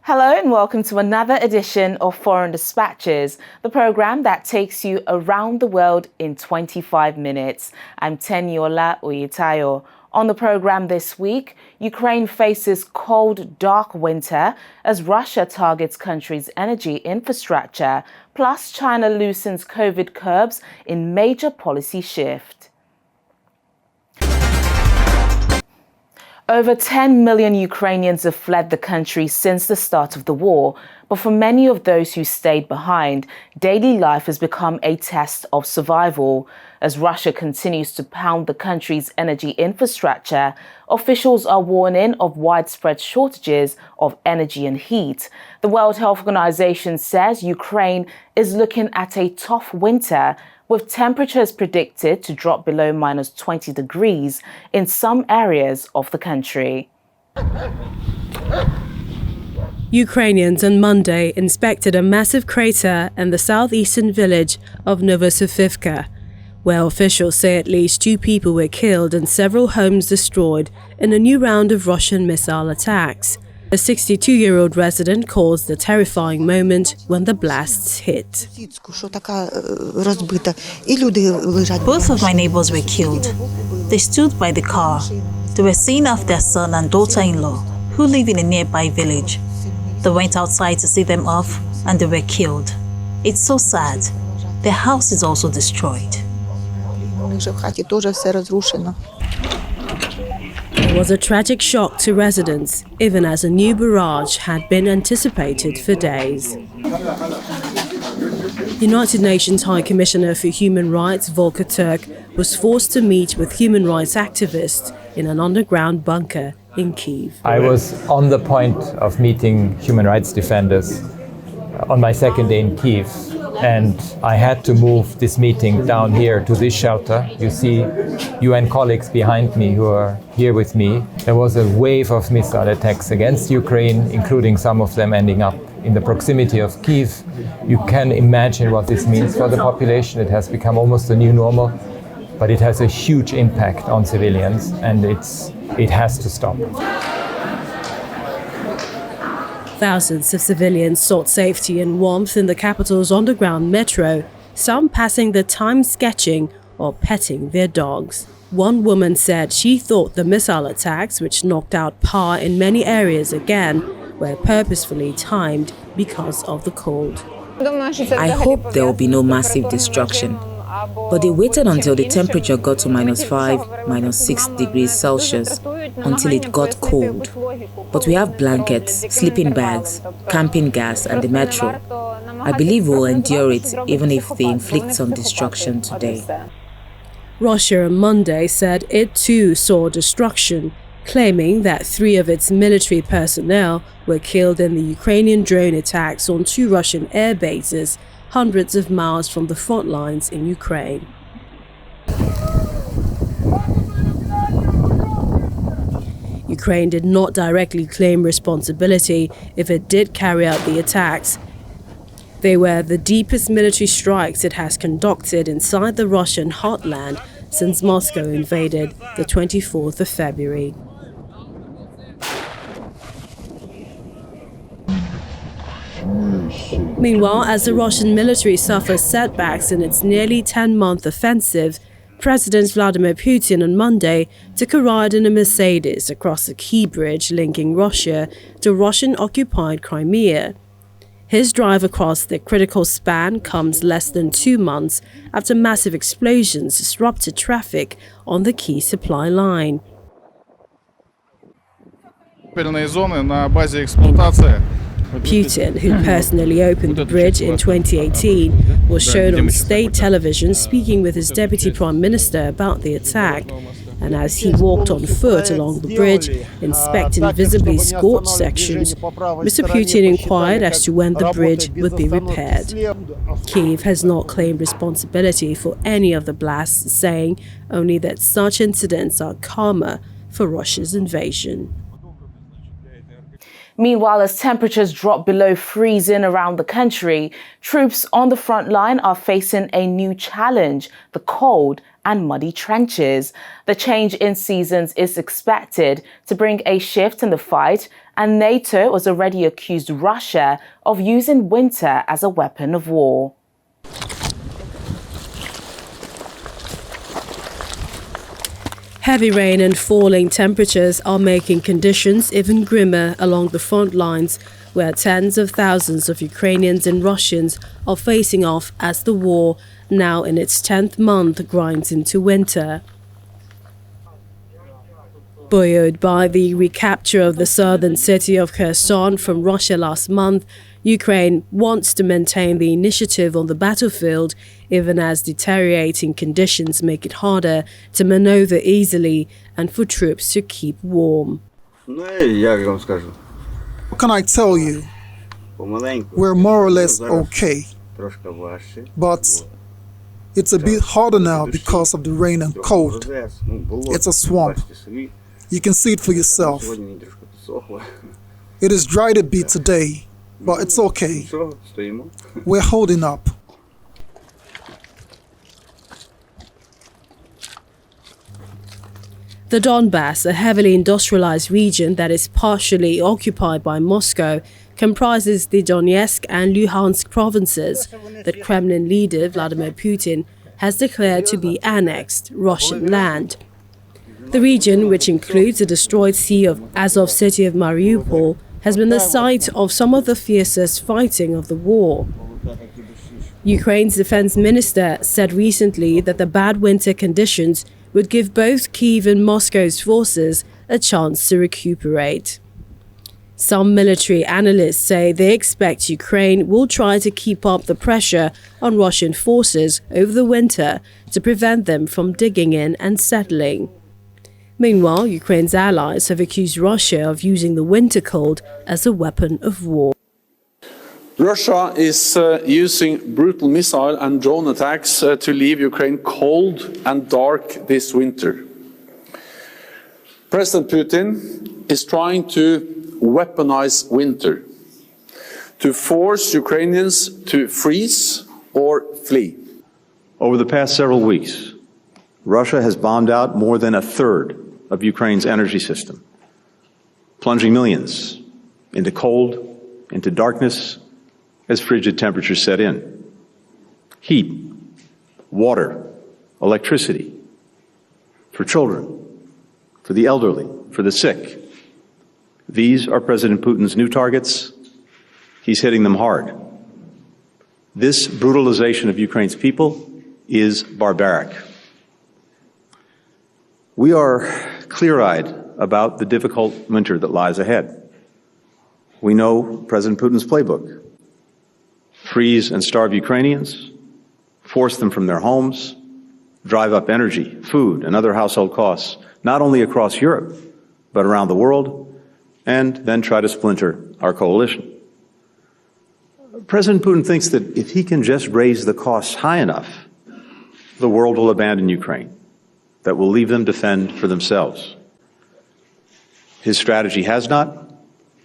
Hello and welcome to another edition of Foreign Dispatches, the program that takes you around the world in 25 minutes. I'm Teniola Oyetayo. On the program this week, Ukraine faces cold, dark winter as Russia targets country's energy infrastructure, plus China loosens COVID curbs in major policy shift. Over 10 million Ukrainians have fled the country since the start of the war, but for many of those who stayed behind, daily life has become a test of survival. As Russia continues to pound the country's energy infrastructure, officials are warning of widespread shortages of energy and heat. The World Health Organization says Ukraine is looking at a tough winter, with temperatures predicted to drop below minus 20 degrees in some areas of the country. Ukrainians on Monday inspected a massive crater in the southeastern village of Novosifivka, where officials say at least 2 people were killed and several homes destroyed in a new round of Russian missile attacks. A 62-year-old resident calls the terrifying moment when the blasts hit. Both of my neighbors were killed. They stood by the car. They were seeing off their son and daughter-in-law, who live in a nearby village. They went outside to see them off, and they were killed. It's so sad. Their house is also destroyed. It was a tragic shock to residents, even as a new barrage had been anticipated for days. United Nations High Commissioner for Human Rights Volker Turk was forced to meet with human rights activists in an underground bunker in Kyiv. I was on the point of meeting human rights defenders on my second day in Kyiv, and I had to move this meeting down here to this shelter. You see UN colleagues behind me who are here with me. There was a wave of missile attacks against Ukraine, including some of them ending up in the proximity of Kyiv. You can imagine what this means for the population. It has become almost a new normal, but it has a huge impact on civilians, and it has to stop. Thousands of civilians sought safety and warmth in the capital's underground metro, some passing their time sketching or petting their dogs. One woman said she thought the missile attacks, which knocked out power in many areas again, were purposefully timed because of the cold. I hope there will be no massive destruction. But they waited until the temperature got to -5, -6 degrees Celsius until it got cold. But we have blankets, sleeping bags, camping gas and the metro. I believe we'll endure it even if they inflict some destruction today. Russia on Monday said it too saw destruction, claiming that 3 of its military personnel were killed in the Ukrainian drone attacks on 2 Russian air bases hundreds of miles from the front lines in Ukraine. Ukraine did not directly claim responsibility if it did carry out the attacks. They were the deepest military strikes it has conducted inside the Russian heartland since Moscow invaded the 24th of February. Meanwhile, as the Russian military suffers setbacks in its nearly 10-month offensive, President Vladimir Putin on Monday took a ride in a Mercedes across a key bridge linking Russia to Russian-occupied Crimea. His drive across the critical span comes less than 2 months after massive explosions disrupted traffic on the key supply line. Putin, who personally opened the bridge in 2018, was shown on state television speaking with his deputy prime minister about the attack. And as he walked on foot along the bridge, inspecting visibly scorched sections, Mr. Putin inquired as to when the bridge would be repaired. Kyiv has not claimed responsibility for any of the blasts, saying only that such incidents are karma for Russia's invasion. Meanwhile, as temperatures drop below freezing around the country, troops on the front line are facing a new challenge: the cold and muddy trenches. The change in seasons is expected to bring a shift in the fight, and NATO has already accused Russia of using winter as a weapon of war. Heavy rain and falling temperatures are making conditions even grimmer along the front lines, where tens of thousands of Ukrainians and Russians are facing off as the war, now in its 10th month, grinds into winter. Buoyed by the recapture of the southern city of Kherson from Russia last month, Ukraine wants to maintain the initiative on the battlefield, even as deteriorating conditions make it harder to maneuver easily and for troops to keep warm. What can I tell you? We're more or less okay, but it's a bit harder now because of the rain and cold. It's a swamp. You can see it for yourself. It is dried a bit today, but it's okay. We're holding up. The Donbass, a heavily industrialized region that is partially occupied by Moscow, comprises the Donetsk and Luhansk provinces that Kremlin leader Vladimir Putin has declared to be annexed Russian land. The region, which includes the destroyed sea of Azov city of Mariupol, has been the site of some of the fiercest fighting of the war. Ukraine's defense minister said recently that the bad winter conditions would give both Kyiv and Moscow's forces a chance to recuperate. Some military analysts say they expect Ukraine will try to keep up the pressure on Russian forces over the winter to prevent them from digging in and settling. Meanwhile, Ukraine's allies have accused Russia of using the winter cold as a weapon of war. Russia is using brutal missile and drone attacks to leave Ukraine cold and dark this winter. President Putin is trying to weaponize winter, to force Ukrainians to freeze or flee. Over the past several weeks, Russia has bombed out more than a third of Ukraine's energy system, plunging millions into cold, into darkness, as frigid temperatures set in. Heat, water, electricity, for children, for the elderly, for the sick. These are President Putin's new targets. He's hitting them hard. This brutalization of Ukraine's people is barbaric. We are clear-eyed about the difficult winter that lies ahead. We know President Putin's playbook. Freeze and starve Ukrainians, force them from their homes, drive up energy, food, and other household costs, not only across Europe, but around the world, and then try to splinter our coalition. President Putin thinks that if he can just raise the costs high enough, the world will abandon Ukraine, that will leave them to fend for themselves. His strategy has not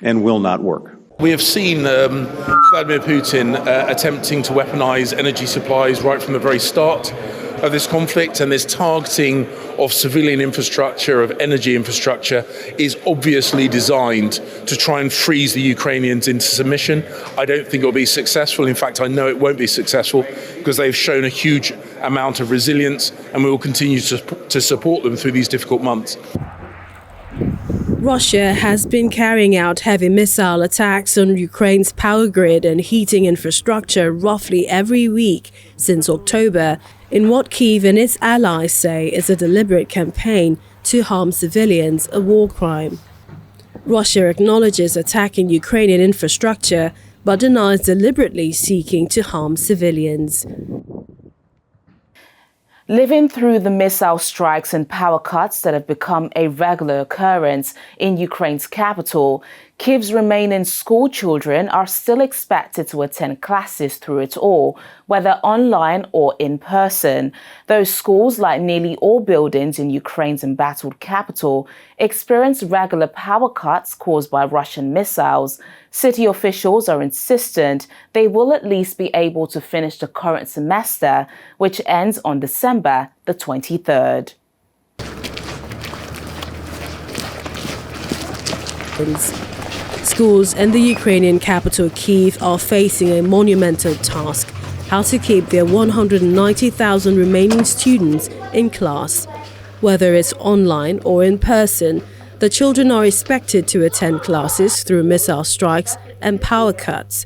and will not work. We have seen Vladimir Putin attempting to weaponize energy supplies right from the very start of this conflict, and this targeting of civilian infrastructure, of energy infrastructure, is obviously designed to try and freeze the Ukrainians into submission. I don't think it will be successful. In fact, I know it won't be successful because they've shown a huge amount of resilience, and we will continue to support them through these difficult months. Russia has been carrying out heavy missile attacks on Ukraine's power grid and heating infrastructure roughly every week since October, in what Kyiv and its allies say is a deliberate campaign to harm civilians, a war crime. Russia acknowledges attacking Ukrainian infrastructure, but denies deliberately seeking to harm civilians. Living through the missile strikes and power cuts that have become a regular occurrence in Ukraine's capital, Kyiv's remaining school children are still expected to attend classes through it all, whether online or in person. Those schools, like nearly all buildings in Ukraine's embattled capital, experience regular power cuts caused by Russian missiles. City officials are insistent they will at least be able to finish the current semester, which ends on December the 23rd. Schools in the Ukrainian capital, Kyiv, are facing a monumental task: how to keep their 190,000 remaining students in class. Whether it's online or in person, the children are expected to attend classes through missile strikes and power cuts.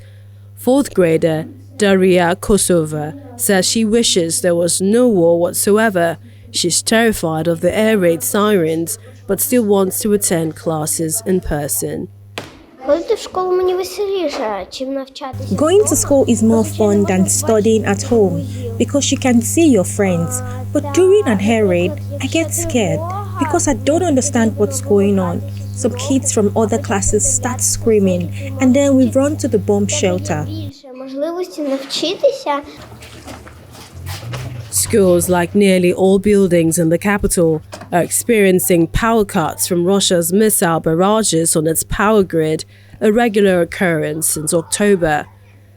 Fourth grader Daria Kosova says she wishes there was no war whatsoever. She's terrified of the air raid sirens, but still wants to attend classes in person. Going to school is more fun than studying at home because you can see your friends. But during an air raid, I get scared because I don't understand what's going on. Some kids from other classes start screaming, and then we run to the bomb shelter. Schools, like nearly all buildings in the capital, are experiencing power cuts from Russia's missile barrages on its power grid, a regular occurrence since October.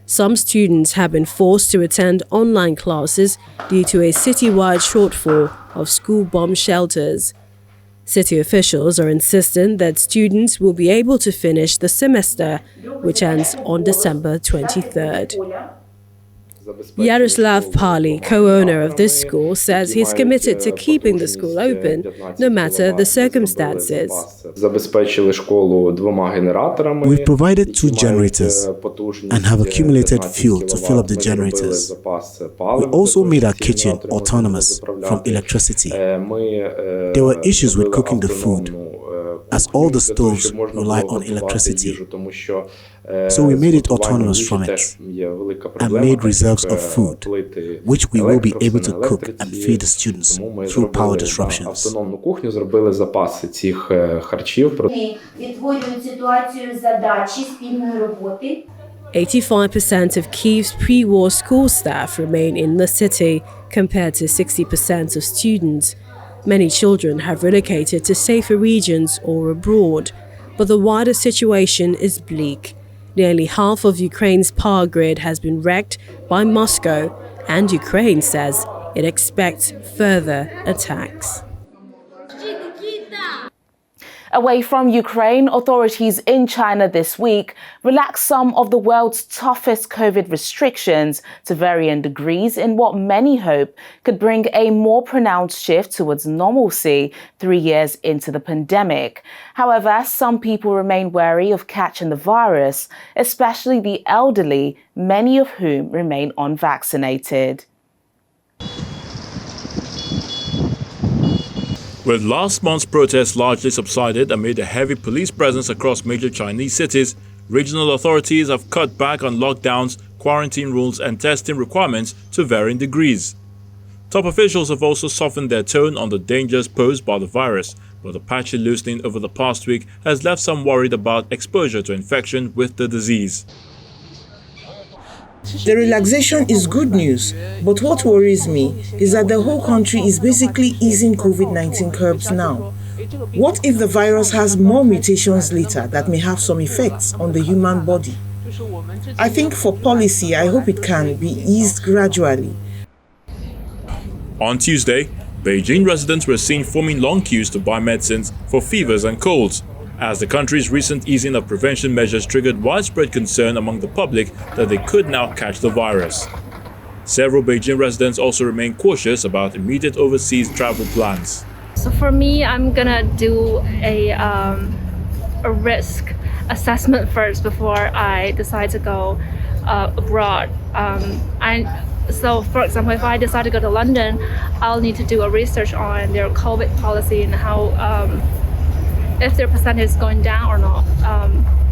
Some students have been forced to attend online classes due to a citywide shortfall of school bomb shelters. City officials are insistent that students will be able to finish the semester, which ends on December 23rd. Yaroslav Pali, co-owner of this school, says he's committed to keeping the school open, no matter the circumstances. We've provided 2 generators and have accumulated fuel to fill up the generators. We also made our kitchen autonomous from electricity. There were issues with cooking the food, as all the stoves rely on electricity. So we made it autonomous from it and made reserves of food, which we will be able to cook and feed the students through power disruptions. 85% of Kyiv's pre-war school staff remain in the city, compared to 60% of students. Many children have relocated to safer regions or abroad, but the wider situation is bleak. Nearly half of Ukraine's power grid has been wrecked by Moscow, and Ukraine says it expects further attacks. Away from Ukraine, authorities in China this week relaxed some of the world's toughest COVID restrictions to varying degrees in what many hope could bring a more pronounced shift towards normalcy 3 years into the pandemic. However, some people remain wary of catching the virus, especially the elderly, many of whom remain unvaccinated. With last month's protests largely subsided amid a heavy police presence across major Chinese cities, regional authorities have cut back on lockdowns, quarantine rules and testing requirements to varying degrees. Top officials have also softened their tone on the dangers posed by the virus, but the patchy loosening over the past week has left some worried about exposure to infection with the disease. The relaxation is good news, but what worries me is that the whole country is basically easing COVID-19 curbs now. What if the virus has more mutations later that may have some effects on the human body? I think for policy, I hope it can be eased gradually. On Tuesday, Beijing residents were seen forming long queues to buy medicines for fevers and colds, as the country's recent easing of prevention measures triggered widespread concern among the public that they could now catch the virus. Several Beijing residents also remain cautious about immediate overseas travel plans. So for me, I'm gonna do a risk assessment first before I decide to go abroad. So for example, if I decide to go to London, I'll need to do a research on their COVID policy and how if their percentage is going down or not.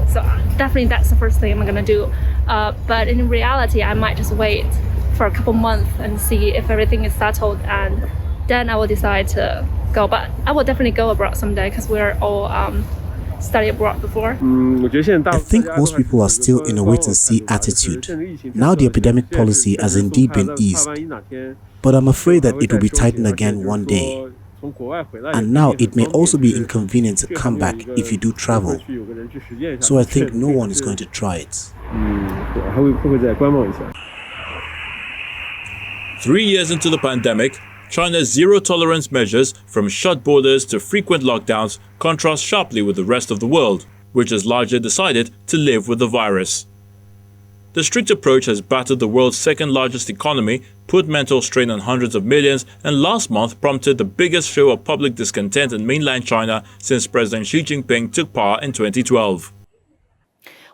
So definitely that's the first thing I'm gonna do. But in reality, I might just wait for a couple months and see if everything is settled, and then I will decide to go. But I will definitely go abroad someday because we're all study abroad before. I think most people are still in a wait-and-see attitude. Now the epidemic policy has indeed been eased, but I'm afraid that it will be tightened again one day. And now it may also be inconvenient to come back if you do travel. So I think no one is going to try it. 3 years into the pandemic, China's zero-tolerance measures, from shut borders to frequent lockdowns, contrast sharply with the rest of the world, which has largely decided to live with the virus. The strict approach has battered the world's second-largest economy, put mental strain on hundreds of millions, and last month prompted the biggest show of public discontent in mainland China since President Xi Jinping took power in 2012.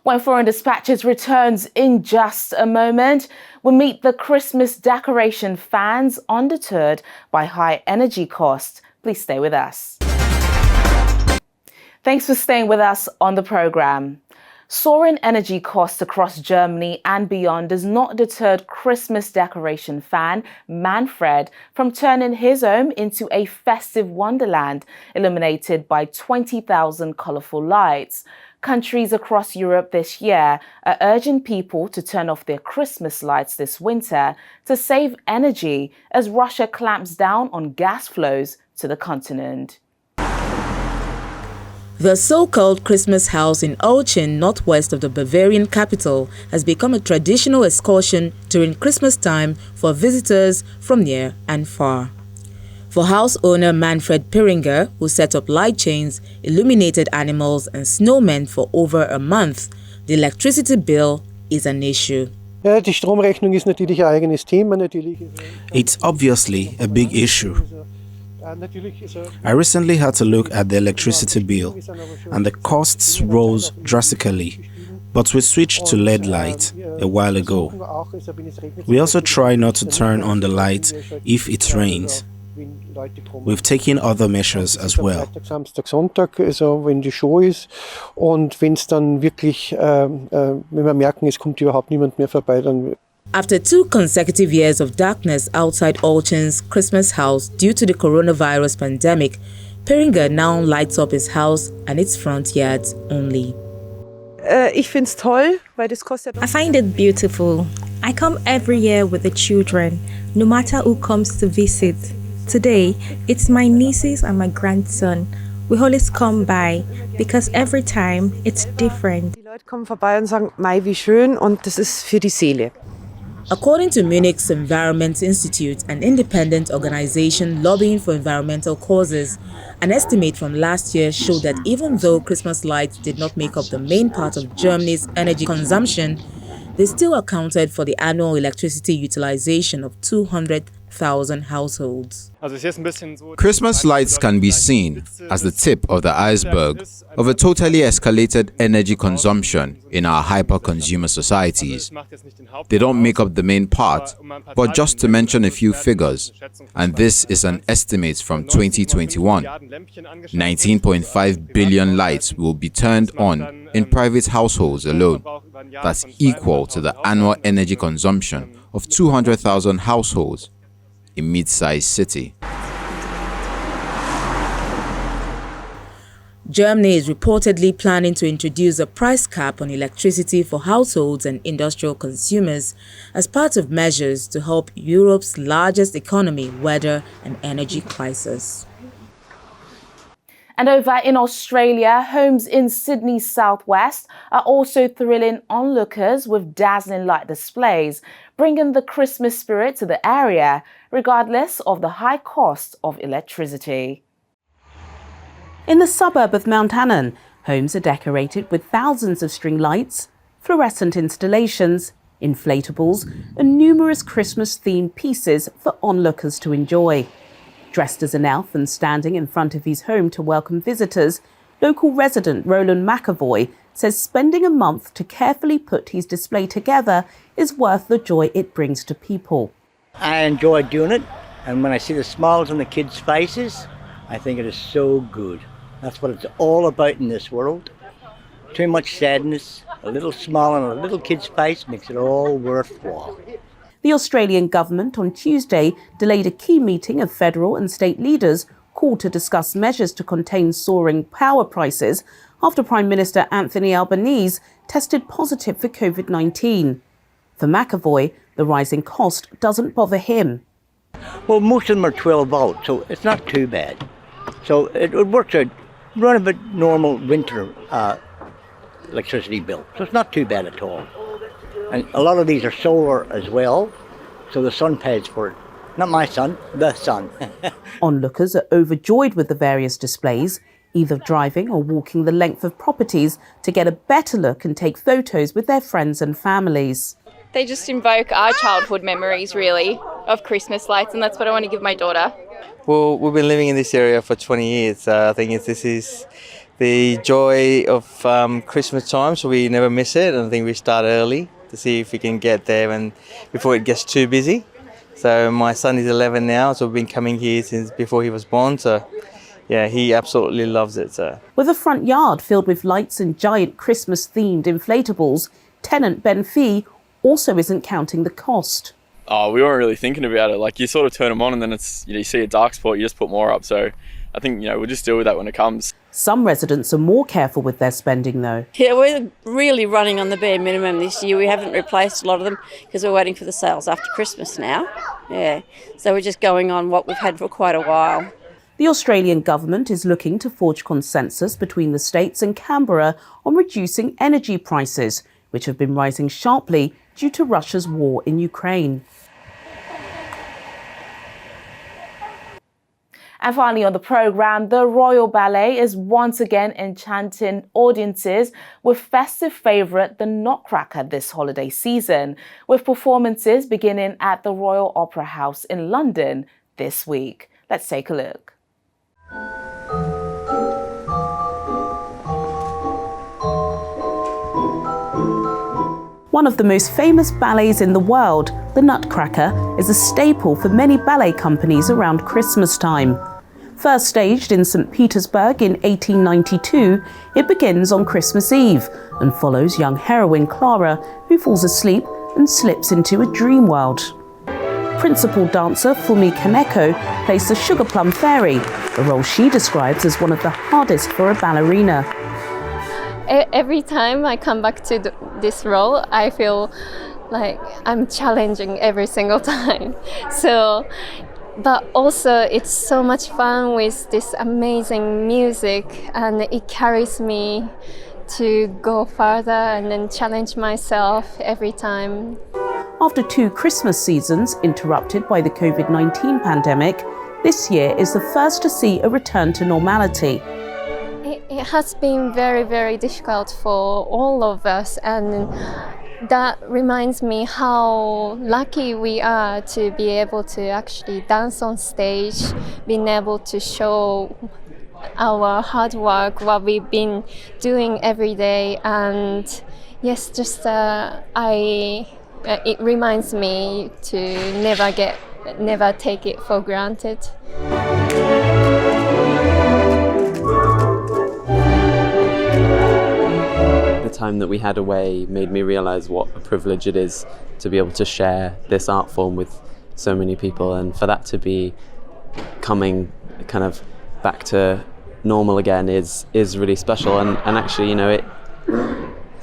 When Foreign Dispatches returns in just a moment, we'll meet the Christmas decoration fans undeterred by high energy costs. Please stay with us. Thanks for staying with us on the programme. Soaring energy costs across Germany and beyond has not deterred Christmas decoration fan Manfred from turning his home into a festive wonderland, illuminated by 20,000 colourful lights. Countries across Europe this year are urging people to turn off their Christmas lights this winter to save energy as Russia clamps down on gas flows to the continent. The so-called Christmas house in Olchen, northwest of the Bavarian capital, has become a traditional excursion during Christmas time for visitors from near and far. For house owner Manfred Piringer, who set up light chains, illuminated animals and snowmen for over a month, the electricity bill is an issue. It's obviously a big issue. I recently had to look at the electricity bill, and the costs rose drastically, but we switched to LED light a while ago. We also try not to turn on the light if it rains. We've taken other measures as well. Samstag, Sonntag, also wenn die Show ist und wenn es dann wirklich, wenn wir merken, es kommt überhaupt niemand mehr vorbei, dann. After 2 consecutive years of darkness outside Olchen's Christmas house due to the coronavirus pandemic, Piringer now lights up his house and its front yards only. I find it beautiful. I come every year with the children, no matter who comes to visit. Today, it's my nieces and my grandson. We always come by because every time it's different. Die Leute kommen vorbei und sagen, Mai, wie schön, und das ist für die Seele. According to Munich's Environment Institute, an independent organization lobbying for environmental causes, an estimate from last year showed that even though Christmas lights did not make up the main part of Germany's energy consumption, they still accounted for the annual electricity utilization of 200,000 households. Christmas lights can be seen as the tip of the iceberg of a totally escalated energy consumption in our hyper-consumer societies. They don't make up the main part, but just to mention a few figures, and this is an estimate from 2021, 19.5 billion lights will be turned on in private households alone. That's equal to the annual energy consumption of 200,000 households in a mid-sized city. Germany is reportedly planning to introduce a price cap on electricity for households and industrial consumers as part of measures to help Europe's largest economy weather an energy crisis. And over in Australia, homes in Sydney's southwest are also thrilling onlookers with dazzling light displays, bringing the Christmas spirit to the area, regardless of the high cost of electricity. In the suburb of Mount Annan, homes are decorated with thousands of string lights, fluorescent installations, inflatables, and numerous Christmas-themed pieces for onlookers to enjoy. Dressed as an elf and standing in front of his home to welcome visitors, local resident Roland McAvoy says spending a month to carefully put his display together is worth the joy it brings to people. I enjoy doing it, and when I see the smiles on the kids' faces, I think it is so good. That's what it's all about in this world. Too much sadness, a little smile on a little kid's face makes it all worthwhile. The Australian government on Tuesday delayed a key meeting of federal and state leaders called to discuss measures to contain soaring power prices after Prime Minister Anthony Albanese tested positive for COVID-19. For McAvoy, the rising cost doesn't bother him. Well, most of them are 12 volts, so it's not too bad. So it works out, run a normal winter electricity bill. So it's not too bad at all. And a lot of these are solar as well, so the sun pays for it. Not my son, the sun. Onlookers are overjoyed with the various displays, either driving or walking the length of properties to get a better look and take photos with their friends and families. They just invoke our childhood memories, really, of Christmas lights, and that's what I want to give my daughter. Well, we've been living in this area for 20 years. I think this is the joy of Christmas time, so we never miss it. And I think we start early to see if we can get there and before it gets too busy. So my son is 11 now, so we've been coming here since before he was born. So yeah, he absolutely loves it. So. With a front yard filled with lights and giant Christmas-themed inflatables, tenant Ben Fee also isn't counting the cost. Oh, we weren't really thinking about it. Like, you sort of turn them on and then it's, you see a dark spot, you just put more up. So I think, we'll just deal with that when it comes. Some residents are more careful with their spending, though. Yeah, we're really running on the bare minimum this year. We haven't replaced a lot of them because we're waiting for the sales after Christmas now. Yeah, so we're just going on what we've had for quite a while. The Australian government is looking to forge consensus between the states and Canberra on reducing energy prices, which have been rising sharply due to Russia's war in Ukraine. And finally on the programme, the Royal Ballet is once again enchanting audiences with festive favourite The Nutcracker this holiday season, with performances beginning at the Royal Opera House in London this week. Let's take a look. One of the most famous ballets in the world, The Nutcracker, is a staple for many ballet companies around Christmas time. First staged in St. Petersburg in 1892, it begins on Christmas Eve and follows young heroine Clara, who falls asleep and slips into a dream world. Principal dancer Fumi Kaneko plays the Sugar Plum Fairy, a role she describes as one of the hardest for a ballerina. Every time I come back to this role, I feel like I'm challenging every single time. But also it's so much fun with this amazing music, and it carries me to go further and then challenge myself every time. After 2 Christmas seasons interrupted by the COVID-19 pandemic, this year is the first to see a return to normality. It has been very, very difficult for all of us, and that reminds me how lucky we are to be able to actually dance on stage, being able to show our hard work, what we've been doing every day, and yes, it reminds me to never take it for granted. The time that we had away made me realise what a privilege it is to be able to share this art form with so many people, and for that to be coming kind of back to normal again is really special. And actually,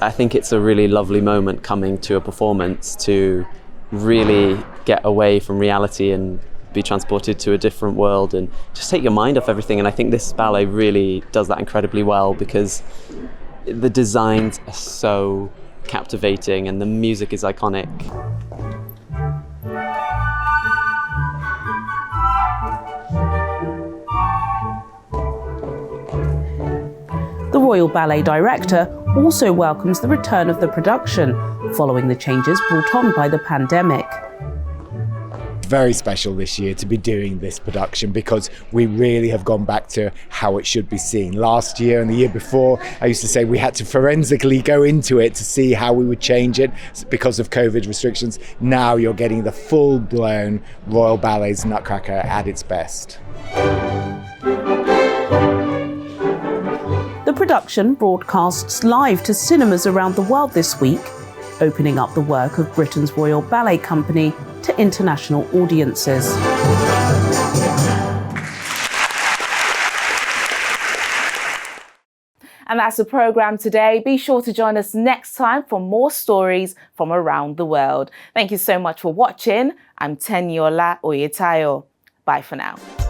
I think it's a really lovely moment coming to a performance to really get away from reality and be transported to a different world and just take your mind off everything. And I think this ballet really does that incredibly well, because the designs are so captivating and the music is iconic. The Royal Ballet director also welcomes the return of the production, following the changes brought on by the pandemic. Very special this year to be doing this production, because we really have gone back to how it should be seen. Last year and the year before, I used to say we had to forensically go into it to see how we would change it because of COVID restrictions. Now you're getting the full-blown Royal Ballet's Nutcracker at its best. The production broadcasts live to cinemas around the world this week, opening up the work of Britain's Royal Ballet Company to international audiences. And that's the programme today. Be sure to join us next time for more stories from around the world. Thank you so much for watching. I'm Teniola Oyetayo. Bye for now.